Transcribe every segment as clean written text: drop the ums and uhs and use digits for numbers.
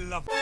love it.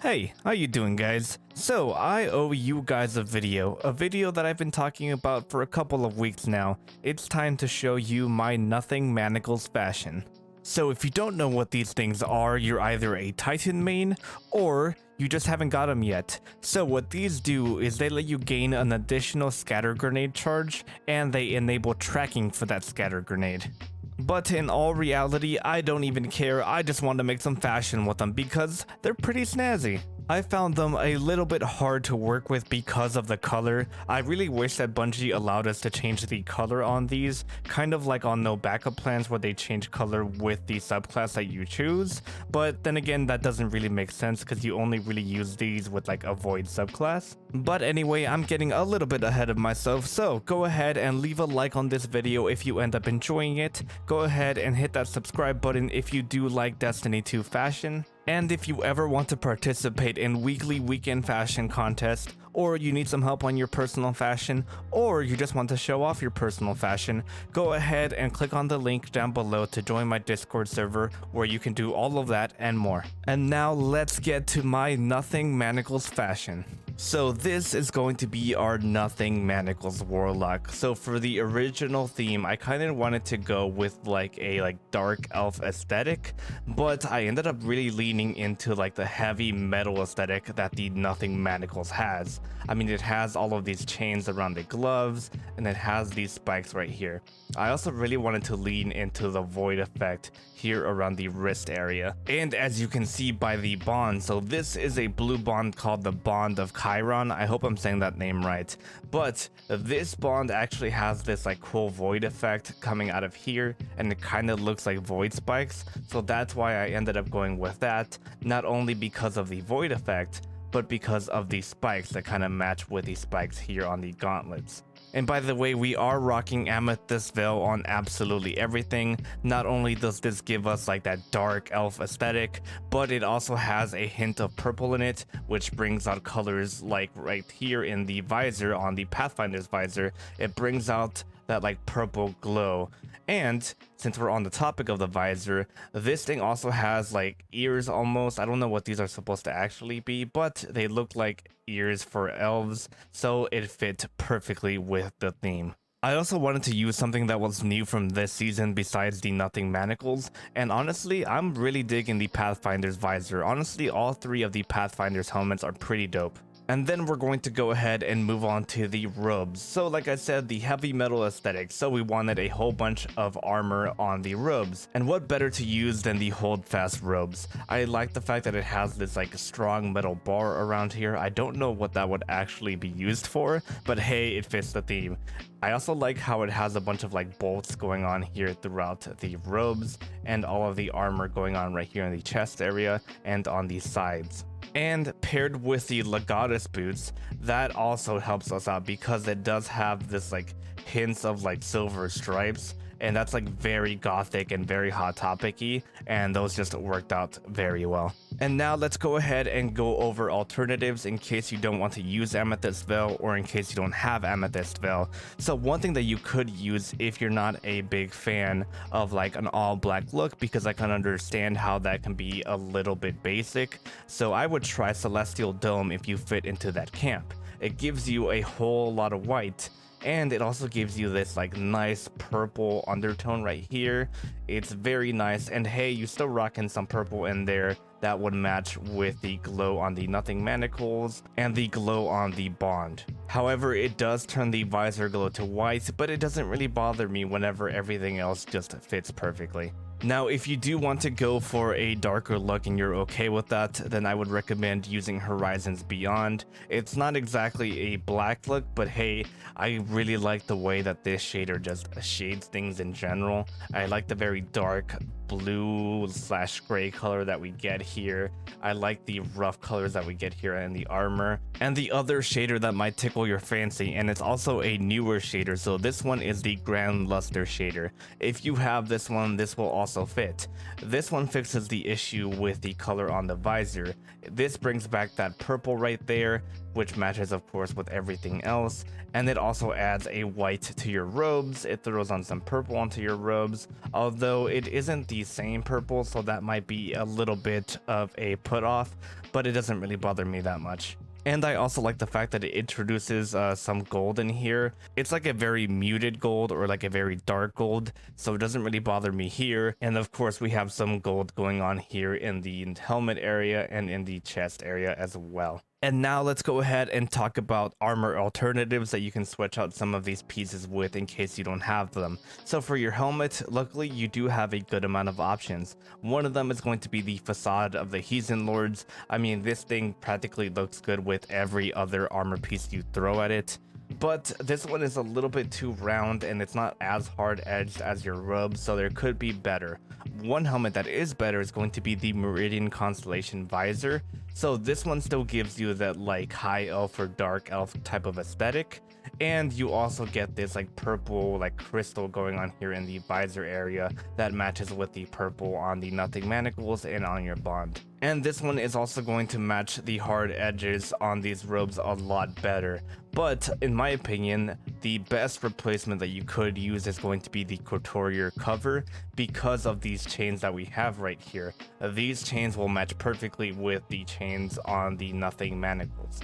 Hey, how you doing guys? So I owe you guys a video that I've been talking about for a couple of weeks now. It's time to show you my nothing manacles fashion. So if you don't know what these things are, you're either a Titan main or you just haven't got them yet. So what these do is they let you gain an additional scatter grenade charge and they enable tracking for that scatter grenade. But in all reality, I don't even care. I just want to make some fashion with them because they're pretty snazzy. I found them a little bit hard to work with because of the color. I really wish that Bungie allowed us to change the color on these, kind of like on No Backup Plans where they change color with the subclass that you choose. But then again, that doesn't really make sense because you only really use these with like a void subclass. But anyway, I'm getting a little bit ahead of myself, so go ahead and leave a like on this video if you end up enjoying it. Go ahead and hit that subscribe button if you do like Destiny 2 fashion. And if you ever want to participate in weekly weekend fashion contests, or you need some help on your personal fashion, or you just want to show off your personal fashion, go ahead and click on the link down below to join my Discord server where you can do all of that and more. And now let's get to my nothing manacles fashion. So this is going to be our nothing manacles warlock. So for the original theme, I kind of wanted to go with like a dark elf aesthetic, but I ended up really leaning into like the heavy metal aesthetic that the nothing manacles has. I mean, it has all of these chains around the gloves and it has these spikes right here. I also really wanted to lean into the void effect here around the wrist area. And as you can see by the bond, so this is a blue bond called the Bond of Chiron. I hope I'm saying that name right. But this bond actually has this like cool void effect coming out of here, and it kind of looks like void spikes. So that's why I ended up going with that, not only because of the void effect, but because of the spikes that kind of match with the spikes here on the gauntlets. And by the way, we are rocking Amethyst Veil on absolutely everything. Not only does this give us like that dark elf aesthetic, but it also has a hint of purple in it, which brings out colors like right here in the visor on the Pathfinder's visor. It brings out that like purple glow. And since we're on the topic of the visor, this thing also has like ears almost. I don't know what these are supposed to actually be, but they look like ears for elves, so it fit perfectly with the theme. I also wanted to use something that was new from this season besides the nothing manacles, and honestly, I'm really digging the Pathfinder's visor. Honestly, all three of the Pathfinder's helmets are pretty dope. And then we're going to go ahead and move on to the robes. So like I said, the heavy metal aesthetic, so we wanted a whole bunch of armor on the robes. And what better to use than the holdfast robes? I like the fact that it has this like strong metal bar around here. I don't know what that would actually be used for, but hey, it fits the theme. I also like how it has a bunch of like bolts going on here throughout the robes, and all of the armor going on right here in the chest area and on the sides. And paired with the Legatus boots, that also helps us out because it does have this like hints of like silver stripes, and that's like very gothic and very hot topic-y, and those just worked out very well. And now let's go ahead and go over alternatives in case you don't want to use Amethyst Veil, or in case you don't have Amethyst Veil. So one thing that you could use if you're not a big fan of like an all black look, because I can understand how that can be a little bit basic, so I would try Celestial Dome if you fit into that camp. It gives you a whole lot of white, and it also gives you this like nice purple undertone right here. It's very nice, and hey, you still rocking some purple in there that would match with the glow on the nothing manacles and the glow on the bond. However, it does turn the visor glow to white, but it doesn't really bother me whenever everything else just fits perfectly. Now, if you do want to go for a darker look and you're okay with that, then I would recommend using Horizons Beyond. It's not exactly a black look, but hey, I really like the way that this shader just shades things in general. I like the very dark blue/gray color that we get here. I like the rough colors that we get here in the armor. And the other shader that might tickle your fancy, and it's also a newer shader, so this one is the Grand Luster shader. If you have this one, this will also fit. This one fixes the issue with the color on the visor. This brings back that purple right there, which matches of course with everything else. And it also adds a white to your robes. It throws on some purple onto your robes, although it isn't the same purple, so that might be a little bit of a put off, but it doesn't really bother me that much. And I also like the fact that it introduces some gold in here. It's like a very muted gold or like a very dark gold, so it doesn't really bother me here. And of course we have some gold going on here in the helmet area and in the chest area as well. And now let's go ahead and talk about armor alternatives that you can switch out some of these pieces with in case you don't have them. So for your helmet, luckily you do have a good amount of options. One of them is going to be the facade of the Heathen Lords. I mean, this thing practically looks good with every other armor piece you throw at it. But this one is a little bit too round and it's not as hard edged as your robe, so there could be better. One helmet that is better is going to be the Meridian Constellation Visor. So this one still gives you that like high elf or dark elf type of aesthetic, and you also get this like purple like crystal going on here in the visor area that matches with the purple on the Nothing Manacles and on your bond. And this one is also going to match the hard edges on these robes a lot better. But in my opinion, the best replacement that you could use is going to be the Couturier cover because of these chains that we have right here. These chains will match perfectly with the chains on the Nothing Manacles.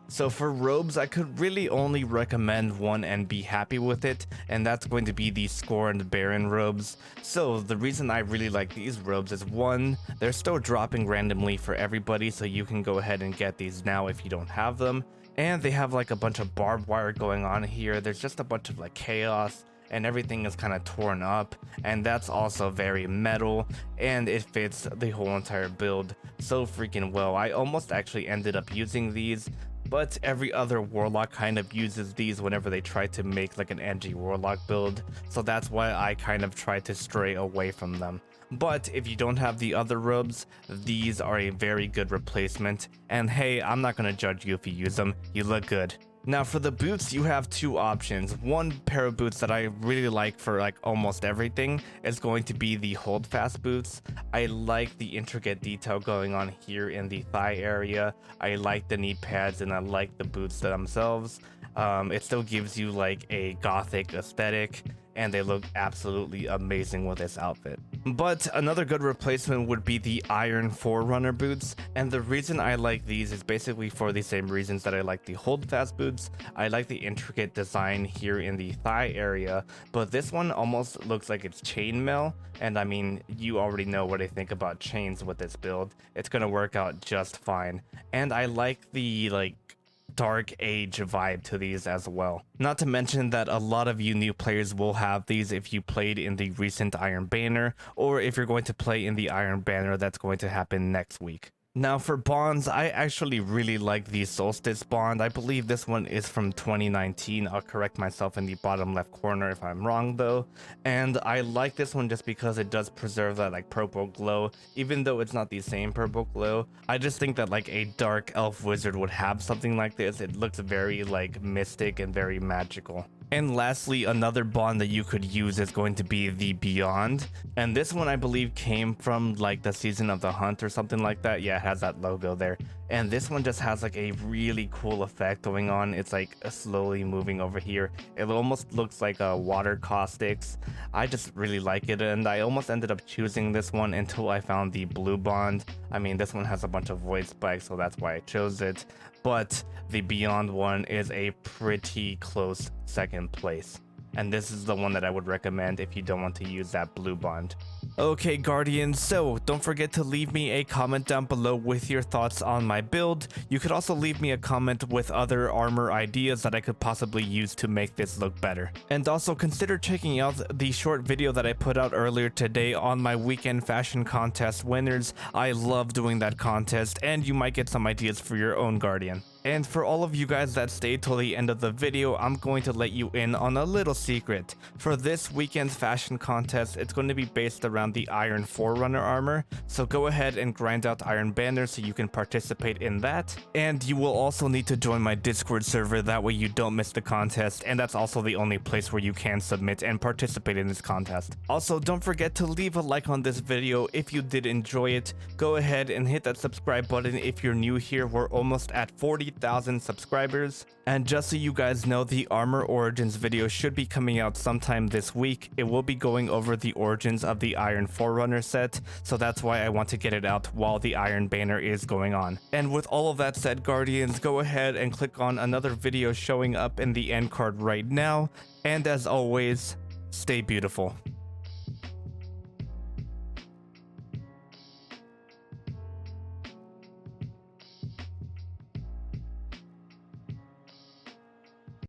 So for robes, I could really only recommend one and be happy with it, and that's going to be the Scorned Baron robes. So the reason I really like these robes is one, they're still dropping randomly for everybody, so you can go ahead and get these now if you don't have them. And they have like a bunch of barbed wire going on here. There's just a bunch of like chaos, and everything is kind of torn up, and that's also very metal, and it fits the whole entire build so freaking well. I almost actually ended up using these, but every other Warlock kind of uses these whenever they try to make like an edgy Warlock build, so that's why I kind of try to stray away from them. But if you don't have the other robes, these are a very good replacement, and hey, I'm not gonna judge you if you use them, you look good. Now for the boots, you have two options. One pair of boots that I really like for like almost everything is going to be the Holdfast boots. I like the intricate detail going on here in the thigh area. I like the knee pads and I like the boots themselves. It still gives you like a gothic aesthetic, and they look absolutely amazing with this outfit. But another good replacement would be the Iron Forerunner boots, and the reason I like these is basically for the same reasons that I like the Holdfast boots. I like the intricate design here in the thigh area, but this one almost looks like it's chainmail, and I mean, you already know what I think about chains with this build. It's gonna work out just fine, and I like the like Dark Age vibe to these as well. Not to mention that a lot of you new players will have these if you played in the recent Iron Banner, or if you're going to play in the Iron Banner that's going to happen next week. Now for bonds, I actually really like the Solstice bond. I believe this one is from 2019. I'll correct myself in the bottom left corner if I'm wrong though. And I like this one just because it does preserve that like purple glow, even though it's not the same purple glow. I just think that like a dark elf wizard would have something like this. It looks very like mystic and very magical. And lastly, another bond that you could use is going to be the Beyond. And this one I believe came from like the Season of the Hunt or something like that. Yeah, it has that logo there. And this one just has like a really cool effect going on. It's like slowly moving over here. It almost looks like a water caustics. I just really like it, and I almost ended up choosing this one until I found the blue bond. I mean, this one has a bunch of void spikes, so that's why I chose it. But the Beyond one is a pretty close second place. And this is the one that I would recommend if you don't want to use that blue bond. Okay, Guardians, so don't forget to leave me a comment down below with your thoughts on my build. You could also leave me a comment with other armor ideas that I could possibly use to make this look better. And also consider checking out the short video that I put out earlier today on my weekend fashion contest winners. I love doing that contest, and you might get some ideas for your own Guardian. And for all of you guys that stayed till the end of the video, I'm going to let you in on a little secret. For this weekend's fashion contest, it's going to be based around the Iron Forerunner armor, so go ahead and grind out Iron Banner so you can participate in that. And you will also need to join my Discord server, that way you don't miss the contest, and that's also the only place where you can submit and participate in this contest. Also, don't forget to leave a like on this video if you did enjoy it. Go ahead and hit that subscribe button if you're new here. We're almost at 40,000 3,000 subscribers. And just so you guys know, the Armor Origins video should be coming out sometime this week. It will be going over the origins of the Iron Forerunner set, so that's why I want to get it out while the Iron Banner is going on. And with all of that said, Guardians, go ahead and click on another video showing up in the end card right now. And as always, stay beautiful.